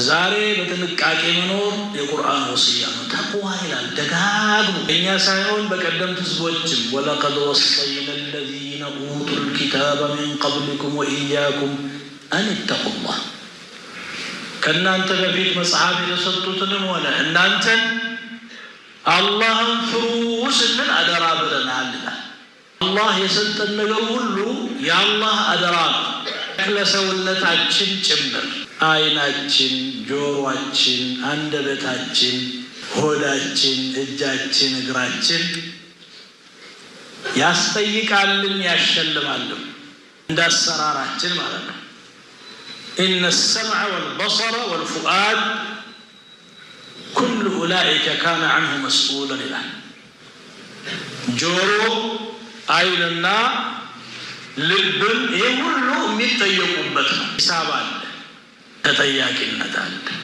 ዛሬ በጥንቃቄ መኖር የቁርአን ወሲያ ነው። ተቅዋ ይላል ደጋግሞ እኛ ሳይሆን በቀደምት ህዝቦችም ወለቀድ ወሰይና الذين اوتوا الكتاب من قبلكم واياكم ان اتقوا الله ከናንተ በፊት መጽሐፍ የተሰጡትንም ሆነ እናንተን አላህን ፍሩ ስንል አደራ ብለናል። አላህ የሰጠን ነገር ሁሉ የአላህ አደራ ነው። ለሰውነታችን ጭምር አይናችን፣ ጆሮአችን፣ አንደበታችን፣ ሆዳችን፣ እጃችን፣ እግራችን ያስጠይቃልን ያሸልማልን እንዳሰራራችን ማለት ነው። إن السمع والبصر والفؤاد كل أولئك كان عنه مسؤولا إلى جورو عيننا لبن يقولوا ميت يقوم بتنا حسابات تتياكين نتال